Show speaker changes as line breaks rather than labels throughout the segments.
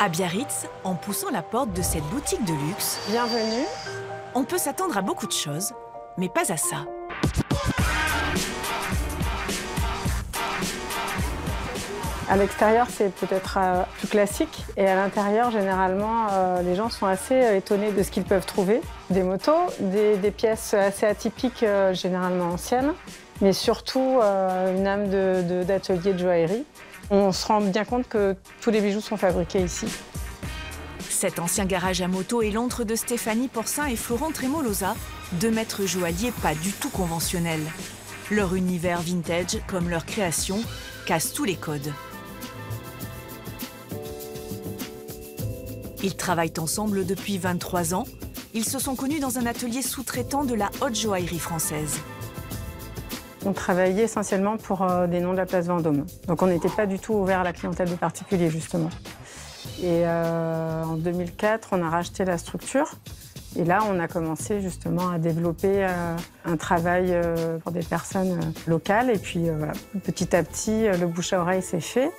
À Biarritz, en poussant la porte de cette boutique de luxe,
Bienvenue.
On peut s'attendre à beaucoup de choses, mais pas à ça.
À l'extérieur, c'est peut-être plus classique. Et à l'intérieur, généralement, les gens sont assez étonnés de ce qu'ils peuvent trouver. Des motos, des pièces assez atypiques, généralement anciennes, mais surtout une âme d'atelier de joaillerie. On se rend bien compte que tous les bijoux sont fabriqués ici.
Cet ancien garage à moto est l'antre de Stéphanie Porcin et Florent Trémolosa, deux maîtres joailliers pas du tout conventionnels. Leur univers vintage, comme leur création, casse tous les codes. Ils travaillent ensemble depuis 23 ans. Ils se sont connus dans un atelier sous-traitant de la haute joaillerie française.
On travaillait essentiellement pour des noms de la place Vendôme. Donc on n'était pas du tout ouvert à la clientèle de particuliers, justement. Et en 2004, on a racheté la structure. Et là, on a commencé justement à développer un travail pour des personnes locales. Et puis voilà, petit à petit, le bouche à oreille s'est fait.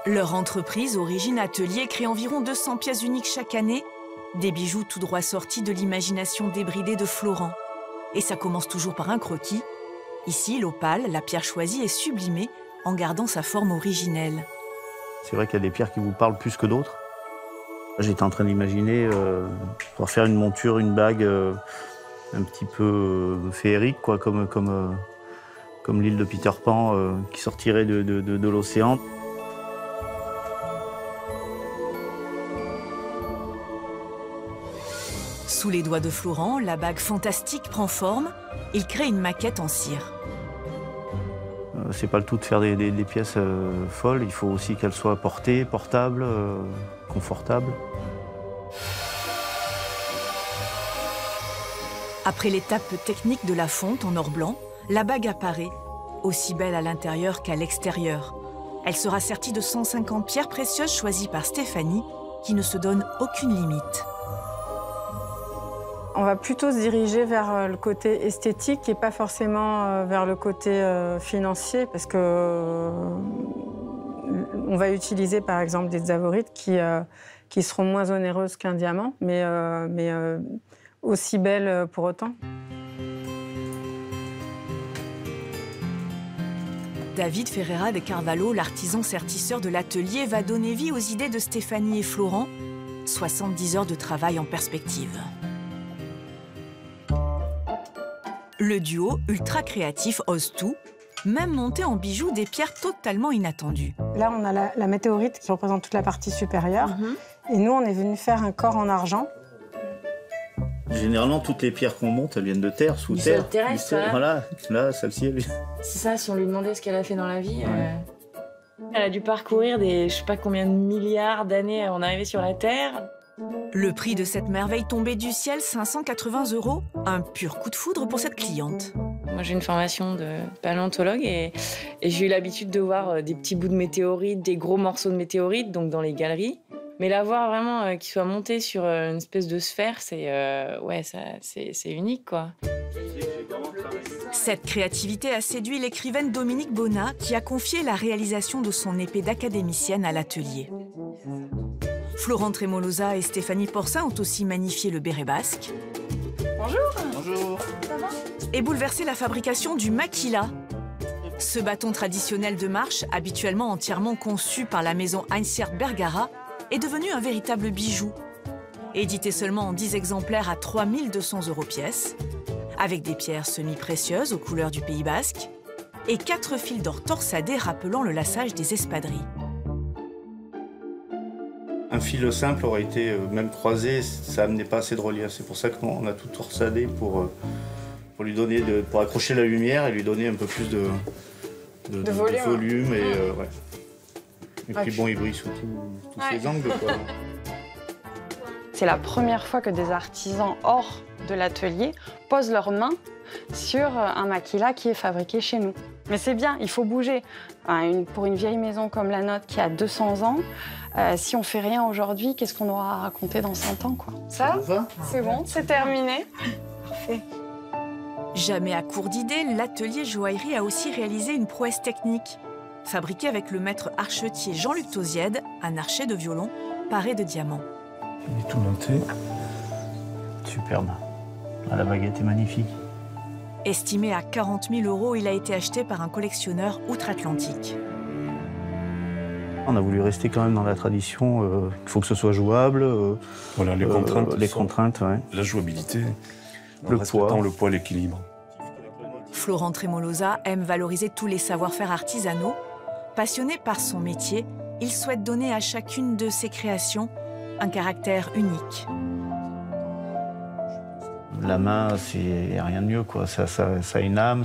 Leur entreprise, Origine Atelier, crée environ 200 pièces uniques chaque année. Des bijoux tout droit sortis de l'imagination débridée de Florent. Et ça commence toujours par un croquis. Ici, l'opale, la pierre choisie, est sublimée en gardant sa forme originelle.
C'est vrai qu'il y a des pierres qui vous parlent plus que d'autres. J'étais en train d'imaginer pour faire une monture, une bague un petit peu féerique, quoi, comme l'île de Peter Pan qui sortirait de l'océan.
Sous les doigts de Florent, la bague fantastique prend forme. Il crée une maquette en cire.
C'est pas le tout de faire des pièces folles, il faut aussi qu'elles soient portées, portables, confortables.
Après l'étape technique de la fonte en or blanc, la bague apparaît, aussi belle à l'intérieur qu'à l'extérieur. Elle sera sertie de 150 pierres précieuses choisies par Stéphanie, qui ne se donne aucune limite.
On va plutôt se diriger vers le côté esthétique et pas forcément vers le côté financier, parce que on va utiliser par exemple des avorites qui seront moins onéreuses qu'un diamant, mais aussi belles pour autant.
David Ferreira de Carvalho, l'artisan sertisseur de l'atelier, va donner vie aux idées de Stéphanie et Florent. 70 heures de travail en perspective. Le duo ultra créatif ose tout, même monter en bijoux des pierres totalement inattendues.
Là, on a la météorite qui représente toute la partie supérieure. Et nous, on est venu faire un corps en argent.
Généralement, toutes les pierres qu'on monte, elles viennent de terre, sous terre.
Terrestre,
Voilà, là, celle-ci, elle...
C'est ça, si on lui demandait ce qu'elle a fait dans la vie. Elle a dû parcourir des, je sais pas combien de milliards d'années avant d'arriver sur la Terre.
Le prix de cette merveille tombée du ciel, 580 €, un pur coup de foudre pour cette cliente.
Moi, j'ai une formation de paléontologue et j'ai eu l'habitude de voir des petits bouts de météorites, des gros morceaux de météorites, donc dans les galeries. Mais la voir vraiment qu'il soit monté sur une espèce de sphère, c'est unique, quoi.
Cette créativité a séduit l'écrivaine Dominique Bonnat, qui a confié la réalisation de son épée d'académicienne à l'atelier. Florent Trémolosa et Stéphanie Porcin ont aussi magnifié le béret basque.
Bonjour.
Bonjour.
Ça va?
Et bouleversé la fabrication du maquila. Ce bâton traditionnel de marche, habituellement entièrement conçu par la maison Heinsiert Bergara, est devenu un véritable bijou. Édité seulement en 10 exemplaires à 3 200 € pièce, avec des pierres semi-précieuses aux couleurs du Pays basque et 4 fils d'or torsadés rappelant le lassage des espadrilles.
Un fil simple aurait été même croisé, ça amenait pas assez de relief. C'est pour ça qu'on a tout torsadé pour lui donner, pour accrocher la lumière et lui donner un peu plus de volume. Et, ouais. Et puis bon, il brille sous tous ses angles, quoi.
C'est la première fois que des artisans hors de l'atelier posent leurs mains sur un maquila qui est fabriqué chez nous. Mais c'est bien, il faut bouger. Pour une vieille maison comme la nôtre qui a 200 ans, si on fait rien aujourd'hui, qu'est-ce qu'on aura à raconter dans 100 ans, quoi. Ça, c'est bon, c'est terminé. Parfait.
Jamais à court d'idées, l'atelier joaillerie a aussi réalisé une prouesse technique. fabriqué avec le maître archetier Jean-Luc Tauziède, un archet de violon paré de diamants.
Il est tout monté.
Superbe. La baguette est magnifique.
Estimé à 40 000 €, il a été acheté par un collectionneur outre-Atlantique.
On a voulu rester quand même dans la tradition, il faut que ce soit jouable.
Voilà, les contraintes.
Les contraintes, ouais.
La jouabilité.
Le poids.
Le poids, l'équilibre.
Florent Tremolosa aime valoriser tous les savoir-faire artisanaux. Passionné par son métier, il souhaite donner à chacune de ses créations un caractère unique.
La main, c'est rien de mieux, quoi. Ça a une âme,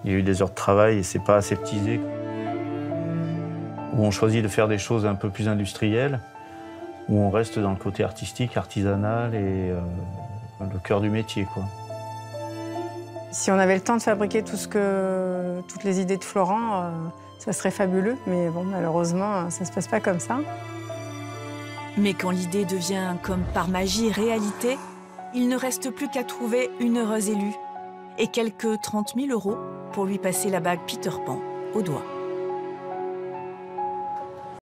il y a eu des heures de travail et c'est pas aseptisé. Où on choisit de faire des choses un peu plus industrielles, où on reste dans le côté artistique, artisanal et le cœur du métier, quoi.
Si on avait le temps de fabriquer toutes les idées de Florent, ça serait fabuleux. Mais bon, malheureusement, ça ne se passe pas comme ça.
Mais quand l'idée devient, comme par magie, réalité, il ne reste plus qu'à trouver une heureuse élue et quelques 30 000 € pour lui passer la bague Peter Pan au doigt.